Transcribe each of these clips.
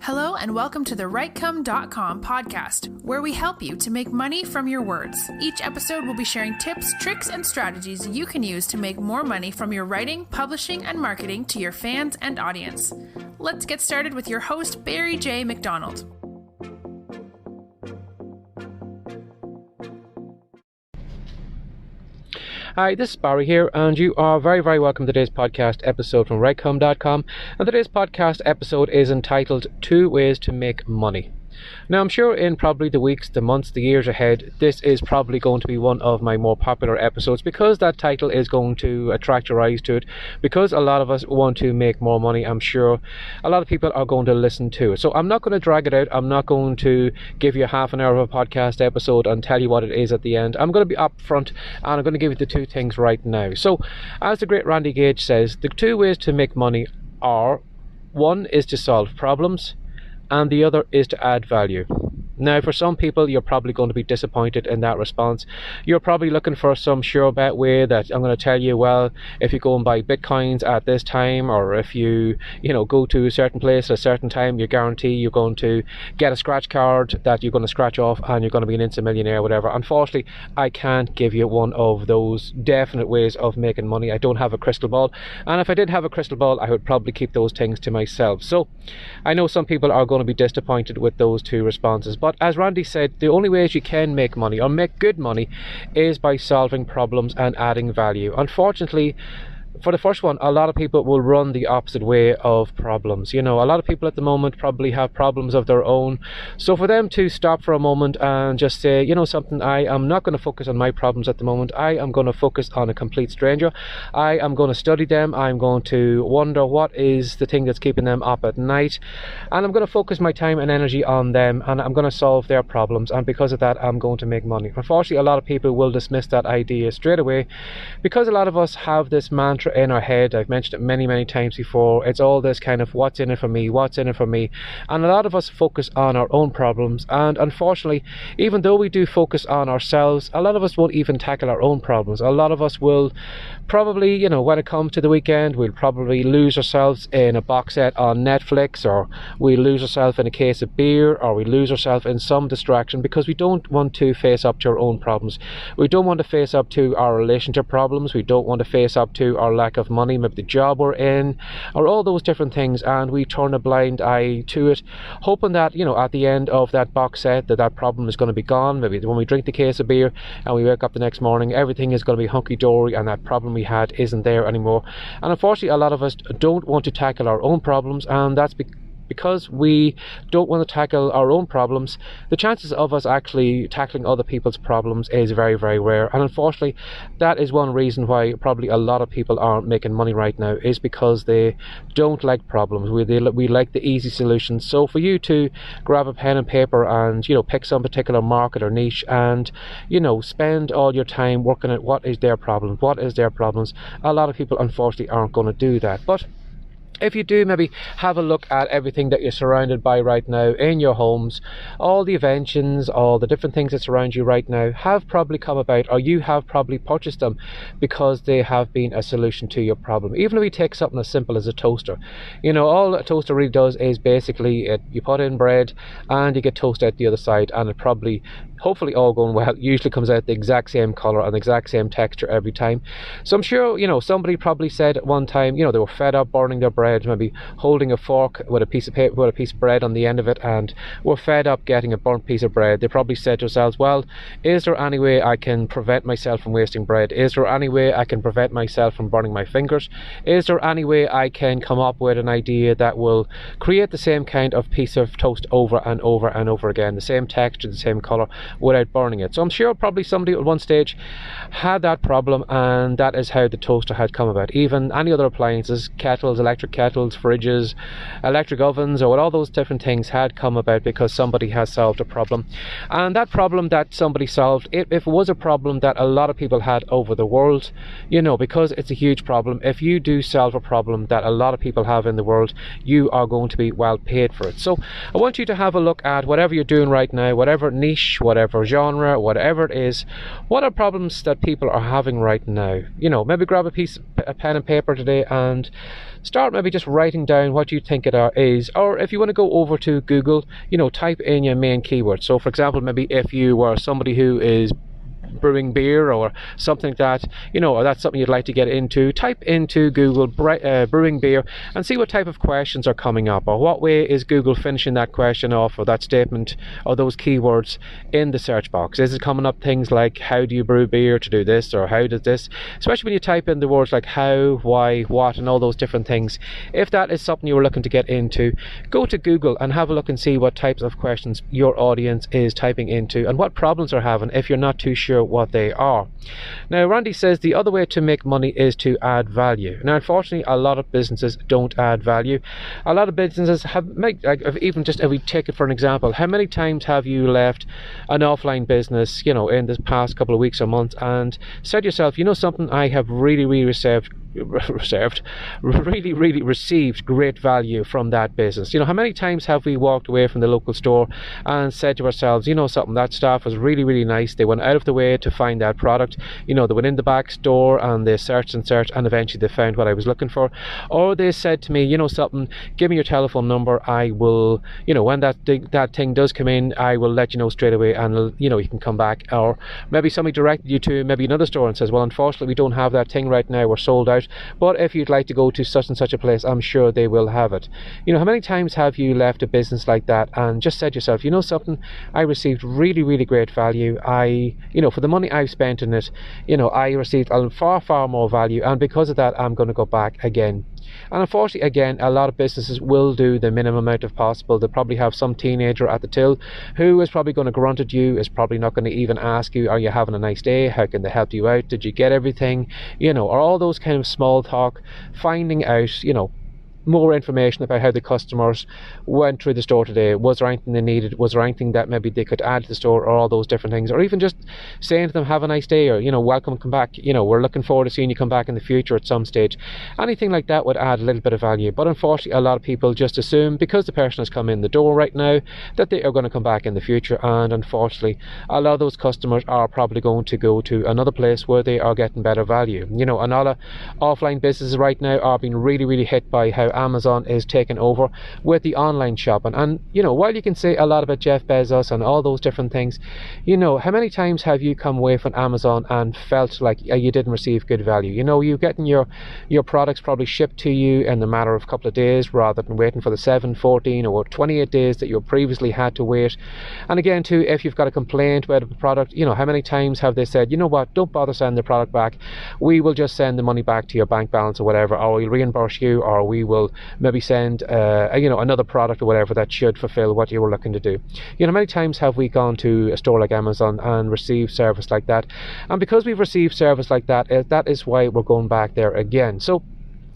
Hello and welcome to the Writecome.com podcast, where we help you to make money from your words. Each episode will be sharing tips, tricks, and strategies you can use to make more money from your writing, publishing, and marketing to your fans and audience. Let's get started with your host, Barry J. McDonald. Hi, this is Barry here, and you are very, very welcome to today's podcast episode from Writecome.com. And today's podcast episode is entitled 2 Ways to Make Money. Now, I'm sure in probably the weeks, the months, the years ahead, this is probably going to be one of my more popular episodes because that title is going to attract your eyes to it. Because a lot of us want to make more money, I'm sure a lot of people are going to listen to it. So I'm not going to drag it out. I'm not going to give you half an hour of a podcast episode and tell you what it is at the end. I'm going to be upfront and I'm going to give you the two things right now. So, as the great Randy Gage says, the 2 ways to make money are: one is to solve problems, and the other is to add value. Now, for some people, you're probably going to be disappointed in that response. You're probably looking for some sure bet way that I'm going to tell you, well, if you go and buy bitcoins at this time, or if you go to a certain place at a certain time, you guarantee you're going to get a scratch card that you're going to scratch off and you're going to be an instant millionaire, whatever. Unfortunately, I can't give you one of those definite ways of making money. I don't have a crystal ball, and if I did have a crystal ball, I would probably keep those things to myself. So I know some people are going to be disappointed with those two responses, but as Randy said, the only ways you can make money or make good money is by solving problems and adding value. Unfortunately, for the first one, a lot of people will run the opposite way of problems. A lot of people at the moment probably have problems of their own. So for them to stop for a moment and just say, something, I am not going to focus on my problems at the moment. I am going to focus on a complete stranger. I am going to study them. I'm going to wonder what is the thing that's keeping them up at night. And I'm going to focus my time and energy on them, and I'm going to solve their problems. And because of that, I'm going to make money. Unfortunately, a lot of people will dismiss that idea straight away because a lot of us have this mantra in our head. I've mentioned it many, many times before. It's all this kind of what's in it for me, what's in it for me. And a lot of us focus on our own problems. And unfortunately, even though we do focus on ourselves, a lot of us won't even tackle our own problems. A lot of us will probably, when it comes to the weekend, we'll probably lose ourselves in a box set on Netflix, or we lose ourselves in a case of beer, or we lose ourselves in some distraction because we don't want to face up to our own problems. We don't want to face up to our relationship problems. We don't want to face up to our lack of money, maybe the job we're in, or all those different things, and we turn a blind eye to it, hoping that at the end of that box set that problem is going to be gone. Maybe when we drink the case of beer and we wake up the next morning, everything is going to be hunky-dory and that problem we had isn't there anymore. And unfortunately, a lot of us don't want to tackle our own problems, and that's because we don't want to tackle our own problems. The chances of us actually tackling other people's problems is very, very rare. And unfortunately, that is one reason why probably a lot of people aren't making money right now, is because they don't like problems. We like the easy solutions. So for you to grab a pen and paper and pick some particular market or niche and spend all your time working at what is their problems, a lot of people unfortunately aren't going to do that. But if you do, maybe have a look at everything that you're surrounded by right now in your homes. All the inventions, all the different things that surround you right now have probably come about, or you have probably purchased them because they have been a solution to your problem. Even if you take something as simple as a toaster, all a toaster really does is basically you put in bread and you get toast at the other side, and it probably, hopefully all going well, usually comes out the exact same color and the exact same texture every time. So I'm sure somebody probably said at one time they were fed up burning their bread, maybe holding a fork with a piece of paper, with a piece of bread on the end of it, and were fed up getting a burnt piece of bread. They probably said to themselves, well, is there any way I can prevent myself from wasting bread? Is there any way I can prevent myself from burning my fingers? Is there any way I can come up with an idea that will create the same kind of piece of toast over and over and over again, the same texture, the same color, without burning it? So I'm sure probably somebody at one stage had that problem, and that is how the toaster had come about. Even any other appliances, kettles, electric kettles, fridges, electric ovens, or all those different things had come about because somebody has solved a problem. And that problem that somebody solved, if it was a problem that a lot of people had over the world, because it's a huge problem, if you do solve a problem that a lot of people have in the world, you are going to be well paid for it. So I want you to have a look at whatever you're doing right now, whatever niche, whatever genre, whatever it is. What are problems that people are having right now? Maybe grab a pen and paper today and start maybe just writing down what you think it is. Or if you want to go over to Google, type in your main keyword. So for example, maybe if you were somebody who is brewing beer or something like that, or that's something you'd like to get into, type into Google brewing beer and see what type of questions are coming up, or what way is Google finishing that question off, or that statement, or those keywords in the search box. Is it coming up things like, how do you brew beer to do this, or how does this, especially when you type in the words like how, why, what, and all those different things. If that is something you were looking to get into, go to Google and have a look and see what types of questions your audience is typing into and what problems they're having if you're not too sure what they are. Now, Randy says the other way to make money is to add value. Now, unfortunately, a lot of businesses don't add value. A lot of businesses have, even just if we take it for an example, how many times have you left an offline business, in this past couple of weeks or months, and said to yourself, something, I have really received great value from that business. How many times have we walked away from the local store and said to ourselves, something, that staff was really nice, they went out of the way to find that product, they went in the back store and they searched and eventually they found what I was looking for. Or they said to me, something, give me your telephone number, I will, when that thing does come in, I will let you know straight away, and you can come back. Or maybe somebody directed you to maybe another store and says, well, unfortunately we don't have that thing right now, we're sold out, but if you'd like to go to such and such a place, I'm sure they will have it. How many times have you left a business like that and just said to yourself, something, I received really great value, for the money I've spent in it, I received far more value, and because of that I'm going to go back again. And unfortunately, again, a lot of businesses will do the minimum amount of possible. They'll probably have some teenager at the till who is probably going to grunt at you, is probably not going to even ask you, are you having a nice day, how can they help you out, did you get everything, or all those kind of small talk, finding out, more information about how the customers went through the store today. Was there anything they needed? Was there anything that maybe they could add to the store, or all those different things? Or even just saying to them, have a nice day, or welcome, come back, we're looking forward to seeing you come back in the future at some stage. Anything like that would add a little bit of value. But unfortunately, a lot of people just assume, because the person has come in the door right now, that they are going to come back in the future. And unfortunately, a lot of those customers are probably going to go to another place where they are getting better value. And a lot of offline businesses right now are being really hit by how Amazon is taking over with the online shopping. And while you can say a lot about Jeff Bezos and all those different things, how many times have you come away from Amazon and felt like you didn't receive good value? You're getting your products probably shipped to you in the matter of a couple of days, rather than waiting for the 7, 14 or 28 days that you previously had to wait. And again too, if you've got a complaint about the product, how many times have they said, what, don't bother sending the product back, we will just send the money back to your bank balance or whatever, or we'll reimburse you, or we will maybe send another product or whatever that should fulfill what you were looking to do. How many times have we gone to a store like Amazon and received service like that? And because we've received service like that, that is why we're going back there again. So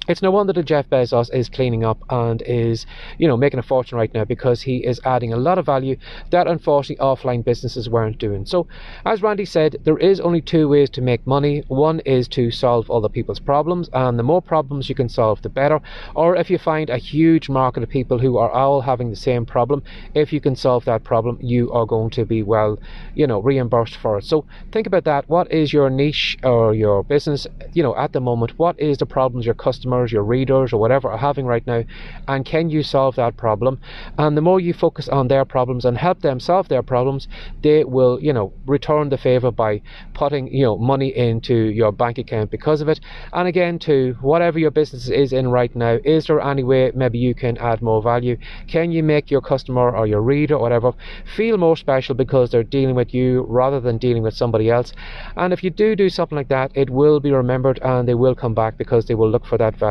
it's no wonder that Jeff Bezos is cleaning up and is, making a fortune right now, because he is adding a lot of value that unfortunately offline businesses weren't doing. So, as Randy said, there is only two ways to make money. One is to solve other people's problems, and the more problems you can solve, the better. Or if you find a huge market of people who are all having the same problem, if you can solve that problem, you are going to be reimbursed for it. So think about that. What is your niche or your business, at the moment? What is the problems your customers, your readers or whatever are having right now, and can you solve that problem? And the more you focus on their problems and help them solve their problems, they will return the favor by putting money into your bank account because of it. And again too, whatever your business is in right now, is there any way maybe you can add more value? Can you make your customer or your reader or whatever feel more special because they're dealing with you rather than dealing with somebody else? And if you do something like that, it will be remembered and they will come back because they will look for that value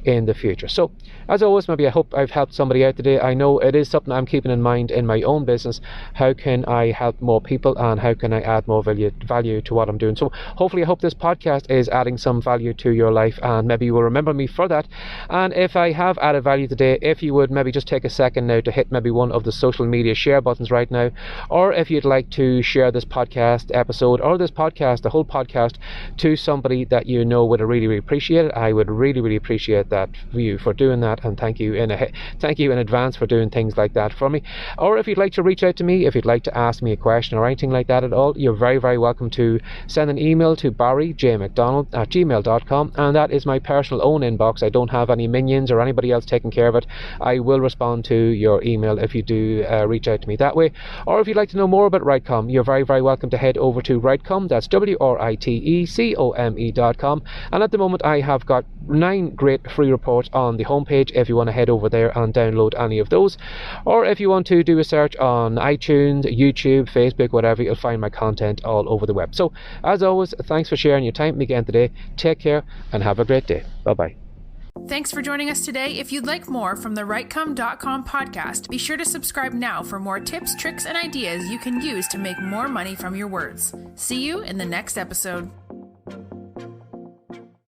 in the future. So as always, maybe I hope I've helped somebody out today. I know it is something I'm keeping in mind in my own business. How can I help more people, and how can I add more value to what I'm doing? So hopefully I hope this podcast is adding some value to your life, and maybe you will remember me for that. And if I have added value today, if you would maybe just take a second now to hit maybe one of the social media share buttons right now, or if you'd like to share this podcast episode or this podcast, the whole podcast, to somebody that would really appreciate it, I would really really appreciate that you for doing that, and thank you in advance for doing things like that for me. Or if you'd like to reach out to me, if you'd like to ask me a question or anything like that at all, you're very, very welcome to send an email to barryjmcdonald@gmail.com, and that is my personal own inbox. I don't have any minions or anybody else taking care of it. I will respond to your email if you do reach out to me that way. Or if you'd like to know more about Writecom, you're very, very welcome to head over to Writecom. That's WRITECOME.com, and at the moment I have got 9 great free reports on the homepage if you want to head over there and download any of those. Or if you want to do a search on iTunes, YouTube, Facebook, whatever, you'll find my content all over the web. So as always, thanks for sharing your time with me again today. Take care and have a great day. Bye bye. Thanks for joining us today. If you'd like more from the Writecom.com podcast, be sure to subscribe now for more tips, tricks, and ideas you can use to make more money from your words. See you in the next episode.